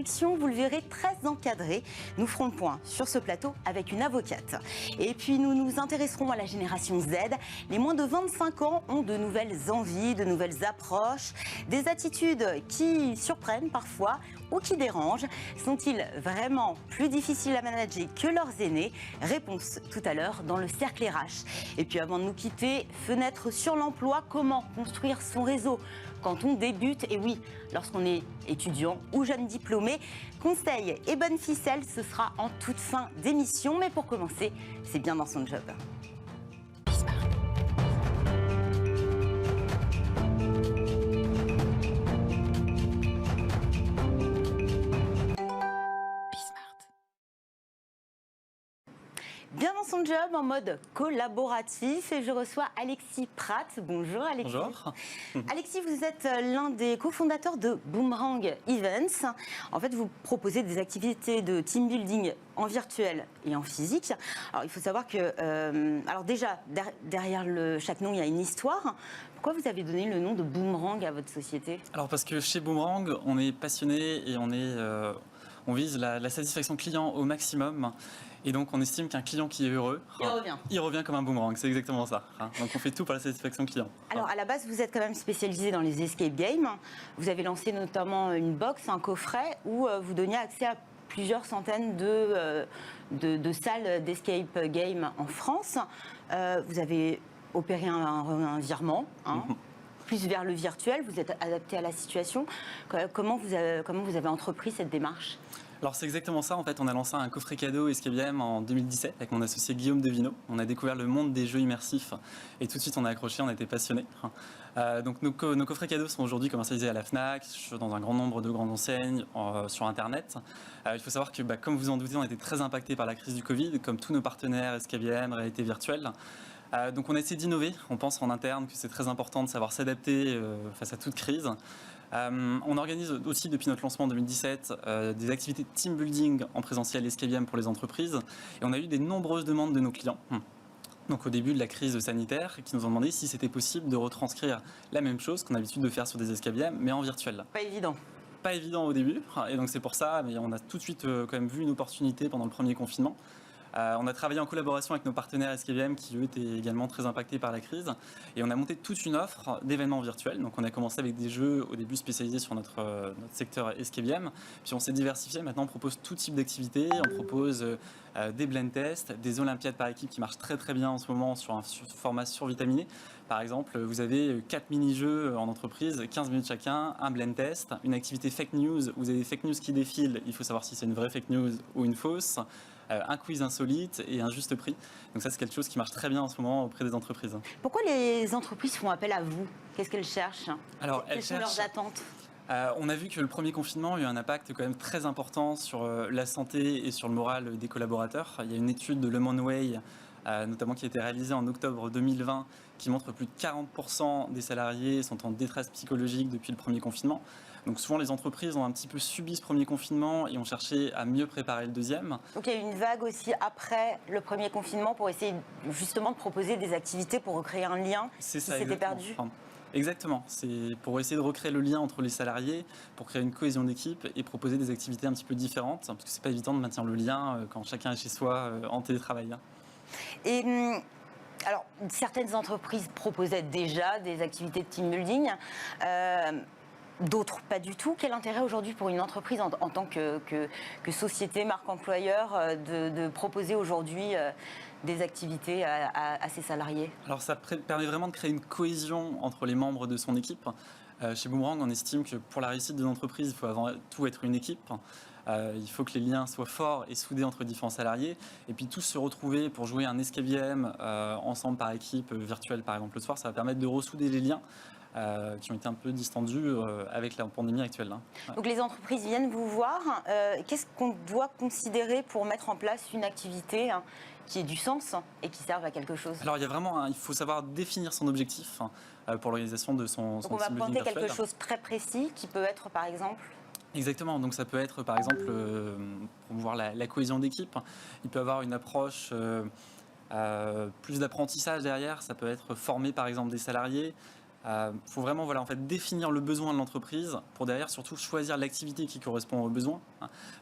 instructions, vous le verrez, très encadré. Nous ferons le point sur ce plateau avec une avocate. Et puis nous nous intéresserons à la génération Z. Les moins de 25 ans ont de nouvelles envies, de nouvelles approches, des attitudes qui surprennent parfois ou qui dérangent. Sont-ils vraiment plus difficiles à manager que leurs aînés? Réponse tout à l'heure dans le cercle RH. Et puis avant de nous quitter, fenêtre sur l'emploi, comment construire son réseau quand on débute? Et oui, lorsqu'on est étudiant ou jeune diplômé. Conseils et bonnes ficelles, ce sera en toute fin d'émission. Mais pour commencer, c'est bien dans son job. Bien dans son job, en mode collaboratif, et je reçois Alexis Pratt. Bonjour Alexis. Bonjour. Alexis, vous êtes l'un des cofondateurs de Boomerang Events. En fait, vous proposez des activités de team building en virtuel et en physique. Alors, il faut savoir que, alors déjà, derrière chaque nom, il y a une histoire. Pourquoi vous avez donné le nom de Boomerang à votre société? Alors parce que chez Boomerang, on est passionné et on vise la satisfaction client au maximum. Et donc on estime qu'un client qui est heureux, il revient comme un boomerang, c'est exactement ça. Donc on fait tout pour la satisfaction client. Alors à la base, vous êtes quand même spécialisé dans les escape games. Vous avez lancé notamment une box, un coffret, où vous donniez accès à plusieurs centaines de salles d'escape game en France. Vous avez opéré un virement, plus vers le virtuel, vous êtes adapté à la situation. Comment vous avez entrepris cette démarche? Alors c'est exactement ça, en fait on a lancé un coffret cadeau Escape Game en 2017 avec mon associé Guillaume Devineau. On a découvert le monde des jeux immersifs et tout de suite on a accroché, on était passionnés. Donc nos coffrets cadeaux sont aujourd'hui commercialisés à la Fnac, dans un grand nombre de grandes enseignes, sur internet. Il faut savoir que comme vous en doutez, on a été très impacté par la crise du Covid, comme tous nos partenaires Escape Game, réalité virtuelle. Donc on essaie d'innover, on pense en interne que c'est très important de savoir s'adapter face à toute crise. On organise aussi depuis notre lancement en 2017 des activités de team building en présentiel Escape Game pour les entreprises et on a eu des nombreuses demandes de nos clients. Donc au début de la crise sanitaire, qui nous ont demandé si c'était possible de retranscrire la même chose qu'on a l'habitude de faire sur des Escape Games, mais en virtuel. Pas évident. Pas évident au début, et donc c'est pour ça, mais on a tout de suite quand même vu une opportunité pendant le premier confinement. On a travaillé en collaboration avec nos partenaires Escape Game qui eux étaient également très impactés par la crise et on a monté toute une offre d'événements virtuels. Donc on a commencé avec des jeux au début spécialisés sur notre secteur Escape Game, puis on s'est diversifié. Maintenant on propose tout type d'activités, on propose des blind tests, des olympiades par équipe qui marchent très très bien en ce moment sur un format survitaminé. Par exemple, vous avez 4 mini-jeux en entreprise, 15 minutes chacun, un blend test, une activité fake news, vous avez des fake news qui défilent, il faut savoir si c'est une vraie fake news ou une fausse, un quiz insolite et un juste prix. Donc ça, c'est quelque chose qui marche très bien en ce moment auprès des entreprises. Pourquoi les entreprises font appel à vous? Qu'est-ce qu'elles cherchent? Alors, quelles sont leurs attentes? On a vu que le premier confinement a eu un impact quand même très important sur la santé et sur le moral des collaborateurs. Il y a une étude de Le Monde Way, notamment qui a été réalisée en octobre 2020, qui montre que plus de 40% des salariés sont en détresse psychologique depuis le premier confinement. Donc souvent les entreprises ont un petit peu subi ce premier confinement et ont cherché à mieux préparer le deuxième. Donc il y a eu une vague aussi après le premier confinement pour essayer justement de proposer des activités pour recréer un lien qui s'était perdu. Exactement, c'est pour essayer de recréer le lien entre les salariés, pour créer une cohésion d'équipe et proposer des activités un petit peu différentes, parce que c'est pas évident de maintenir le lien quand chacun est chez soi en télétravail. Et alors, certaines entreprises proposaient déjà des activités de team building, d'autres pas du tout. Quel intérêt aujourd'hui pour une entreprise en tant que société, marque employeur, de proposer aujourd'hui des activités à ses salariés? Alors ça permet vraiment de créer une cohésion entre les membres de son équipe. Chez Boomerang, on estime que pour la réussite de l'entreprise, il faut avant tout être une équipe. Il faut que les liens soient forts et soudés entre différents salariés et puis tous se retrouver pour jouer un escape game ensemble par équipe virtuelle par exemple le soir, ça va permettre de ressouder les liens qui ont été un peu distendus avec la pandémie actuelle. Ouais. Donc les entreprises viennent vous voir, qu'est-ce qu'on doit considérer pour mettre en place une activité qui ait du sens et qui serve à quelque chose? Alors il faut savoir définir son objectif pour l'organisation de son Donc on va pointer quelque chose de très précis qui peut être par exemple... Exactement, donc ça peut être par exemple promouvoir la cohésion d'équipe, il peut avoir une approche plus d'apprentissage derrière, ça peut être former par exemple des salariés, faut vraiment en fait, définir le besoin de l'entreprise pour derrière surtout choisir l'activité qui correspond aux besoins.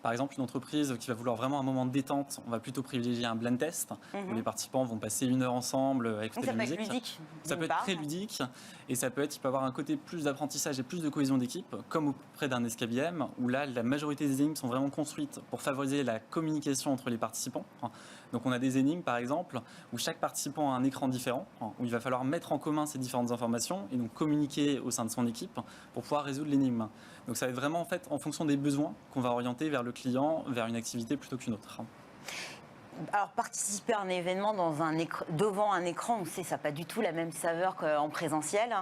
Par exemple, une entreprise qui va vouloir vraiment un moment de détente, on va plutôt privilégier un blind test où les participants vont passer 1 heure ensemble à écouter de la musique. Ça peut être ludique. Ça peut être très ludique et il peut avoir un côté plus d'apprentissage et plus de cohésion d'équipe, comme auprès d'un escape game où là, la majorité des énigmes sont vraiment construites pour favoriser la communication entre les participants. Donc on a des énigmes par exemple où chaque participant a un écran différent, où il va falloir mettre en commun ces différentes informations et donc communiquer au sein de son équipe pour pouvoir résoudre l'énigme. Donc ça va être vraiment en fait en fonction des besoins qu'on va orienter vers le client, vers une activité plutôt qu'une autre. Alors, participer à un événement devant un écran, on sait, ça n'a pas du tout la même saveur qu'en présentiel.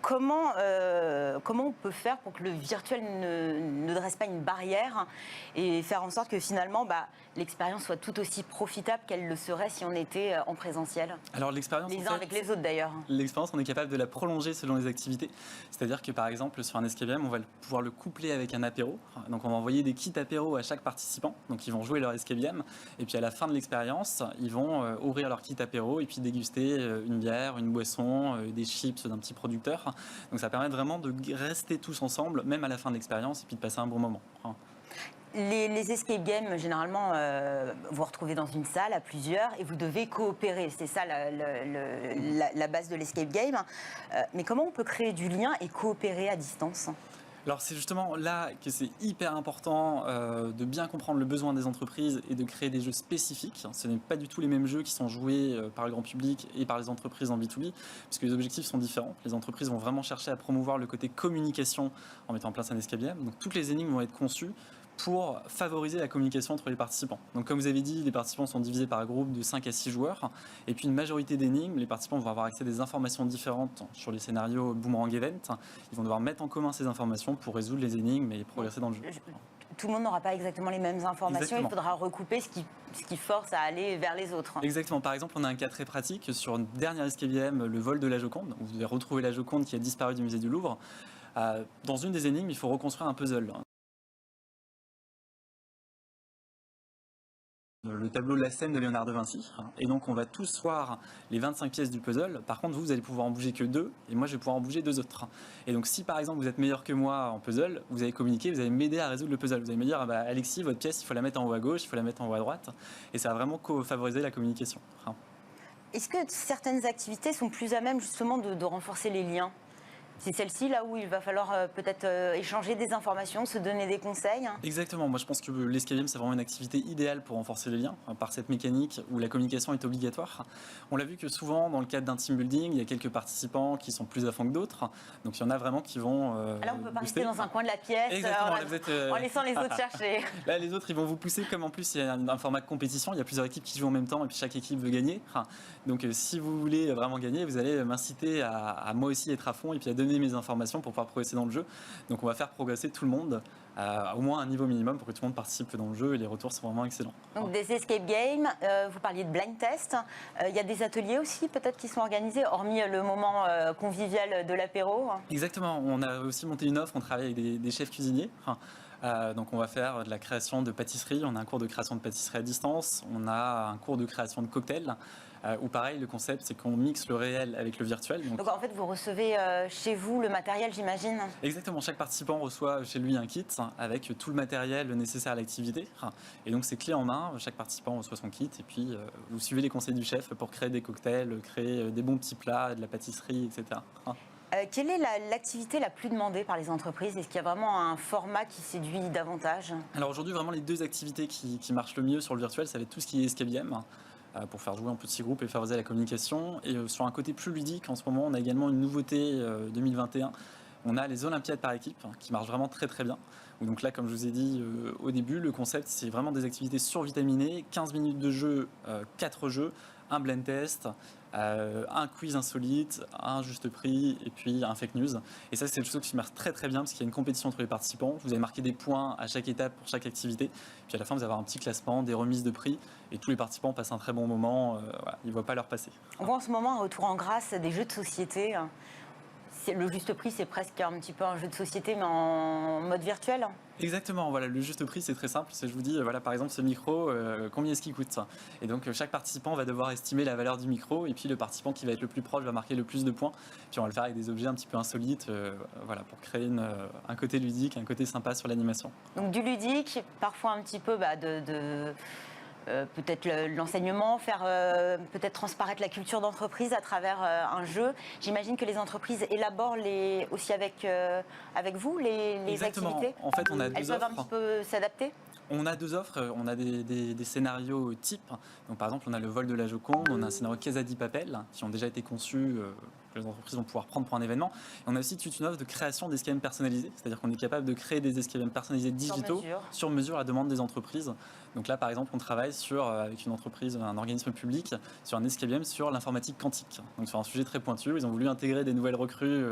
Comment on peut faire pour que le virtuel ne dresse pas une barrière et faire en sorte que finalement l'expérience soit tout aussi profitable qu'elle le serait si on était en présentiel? Alors l'expérience, les uns avec les autres d'ailleurs. L'expérience, on est capable de la prolonger selon les activités. C'est-à-dire que par exemple sur un escape game, on va pouvoir le coupler avec un apéro. Donc on va envoyer des kits apéro à chaque participant. Donc ils vont jouer leur escape game et puis à la fin de l'expérience, ils vont ouvrir leur kit apéro et puis déguster une bière, une boisson, des chips d'un petit producteur. Donc ça permet vraiment de rester tous ensemble, même à la fin de l'expérience, et puis de passer un bon moment. Les escape games, généralement, vous retrouvez dans une salle à plusieurs et vous devez coopérer. C'est ça la base de l'escape game. Mais comment on peut créer du lien et coopérer à distance ? Alors c'est justement là que c'est hyper important de bien comprendre le besoin des entreprises et de créer des jeux spécifiques. Ce n'est pas du tout les mêmes jeux qui sont joués par le grand public et par les entreprises en B2B, puisque les objectifs sont différents. Les entreprises vont vraiment chercher à promouvoir le côté communication en mettant en place un escape game. Donc toutes les énigmes vont être conçues pour favoriser la communication entre les participants. Donc comme vous avez dit, les participants sont divisés par groupe de 5 à 6 joueurs. Et puis une majorité d'énigmes, les participants vont avoir accès à des informations différentes sur les scénarios Boomerang Event. Ils vont devoir mettre en commun ces informations pour résoudre les énigmes et progresser dans le jeu. Tout le monde n'aura pas exactement les mêmes informations. Exactement. Il faudra recouper ce qui force à aller vers les autres. Exactement. Par exemple, on a un cas très pratique sur une dernière escape game, le vol de la Joconde. Vous devez retrouver la Joconde qui a disparu du musée du Louvre. Dans une des énigmes, il faut reconstruire un puzzle. Le tableau de la scène de Léonard de Vinci. Et donc, on va tous voir les 25 pièces du puzzle. Par contre, vous allez pouvoir en bouger que 2, et moi, je vais pouvoir en bouger 2 autres. Et donc, si par exemple, vous êtes meilleur que moi en puzzle, vous allez communiquer, vous allez m'aider à résoudre le puzzle. Vous allez me dire, Alexis, votre pièce, il faut la mettre en haut à gauche, il faut la mettre en haut à droite. Et ça va vraiment favoriser la communication. Est-ce que certaines activités sont plus à même justement de renforcer les liens ? C'est celle-ci là où il va falloir peut-être échanger des informations, se donner des conseils. Exactement, moi je pense que l'escape game c'est vraiment une activité idéale pour renforcer les liens par cette mécanique où la communication est obligatoire. On l'a vu que souvent dans le cadre d'un team building, il y a quelques participants qui sont plus à fond que d'autres, donc il y en a vraiment qui vont là on peut pas rester dans un coin de la pièce en laissant les autres chercher. Là les autres ils vont vous pousser, comme en plus il y a un format de compétition, il y a plusieurs équipes qui jouent en même temps et puis chaque équipe veut gagner. Donc si vous voulez vraiment gagner, vous allez m'inciter à moi aussi être à fond et puis à donner mes informations pour pouvoir progresser dans le jeu. Donc on va faire progresser tout le monde au moins un niveau minimum pour que tout le monde participe dans le jeu et les retours sont vraiment excellents. Donc des escape games, vous parliez de blind test, il y a des ateliers aussi peut-être qui sont organisés, hormis le moment convivial de l'apéro. Exactement, on a aussi monté une offre, on travaille avec des chefs cuisiniers. Donc on va faire de la création de pâtisserie, on a un cours de création de pâtisserie à distance, on a un cours de création de cocktails, où pareil le concept c'est qu'on mixe le réel avec le virtuel. Donc en fait vous recevez chez vous le matériel j'imagine. Exactement, chaque participant reçoit chez lui un kit avec tout le matériel nécessaire à l'activité. Et donc c'est clé en main, chaque participant reçoit son kit et puis vous suivez les conseils du chef pour créer des cocktails, créer des bons petits plats, de la pâtisserie, etc. Quelle est l'activité la plus demandée par les entreprises ? Est-ce qu'il y a vraiment un format qui séduit davantage ? Alors aujourd'hui, vraiment les 2 activités qui marchent le mieux sur le virtuel, ça va être tout ce qui est escape game, pour faire jouer en petits groupes et favoriser la communication. Et sur un côté plus ludique, en ce moment, on a également une nouveauté 2021. On a les Olympiades par équipe, qui marchent vraiment très très bien. Donc là, comme je vous ai dit au début, le concept, c'est vraiment des activités survitaminées, 15 minutes de jeu, 4 jeux, un blend test, un quiz insolite, un juste prix et puis un fake news. Et ça, c'est quelque chose qui marche très très bien parce qu'il y a une compétition entre les participants. Vous allez marquer des points à chaque étape pour chaque activité. Puis à la fin, vous allez avoir un petit classement, des remises de prix et tous les participants passent un très bon moment. Ils ne voient pas leur passer. On voit en ce moment un retour en grâce des jeux de société. Le juste prix, c'est presque un petit peu un jeu de société, mais en mode virtuel. Exactement, voilà, le juste prix, c'est très simple. Je vous dis, voilà, par exemple, ce micro, combien est-ce qu'il coûte? Et donc, chaque participant va devoir estimer la valeur du micro, et puis le participant qui va être le plus proche va marquer le plus de points. Puis on va le faire avec des objets un petit peu insolites, voilà, pour créer un côté ludique, un côté sympa sur l'animation. Donc du ludique, parfois un petit peu peut-être l'enseignement, faire peut-être transparaître la culture d'entreprise à travers un jeu. J'imagine que les entreprises élaborent aussi avec vous les Exactement. activités. En fait, on a Elles deux peuvent un offres. petit peu s'adapter. On a deux offres, on a des scénarios types. Donc, par exemple, on a le vol de la Joconde, on a un scénario Casa di Papel, qui ont déjà été conçus, que les entreprises vont pouvoir prendre pour un événement. Et on a aussi toute une offre de création d'escape games personnalisés, c'est-à-dire qu'on est capable de créer des escape games personnalisés digitaux sur mesure à la demande des entreprises. Donc là, par exemple, on travaille avec une entreprise, un organisme public, sur un escape game sur l'informatique quantique. Donc sur un sujet très pointu, ils ont voulu intégrer des nouvelles recrues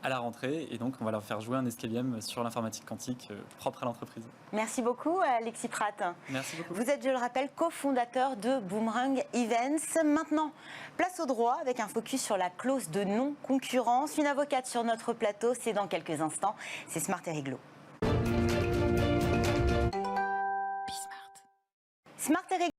à la rentrée, et donc on va leur faire jouer un escape game sur l'informatique quantique propre à l'entreprise. Merci beaucoup Alexis Pratt. Merci beaucoup. Vous êtes, je le rappelle, cofondateur de Boomerang Events. Maintenant, place au droit avec un focus sur la clause de non-concurrence. Une avocate sur notre plateau, c'est dans quelques instants, c'est Smart et Réglo. Smart et Réglo.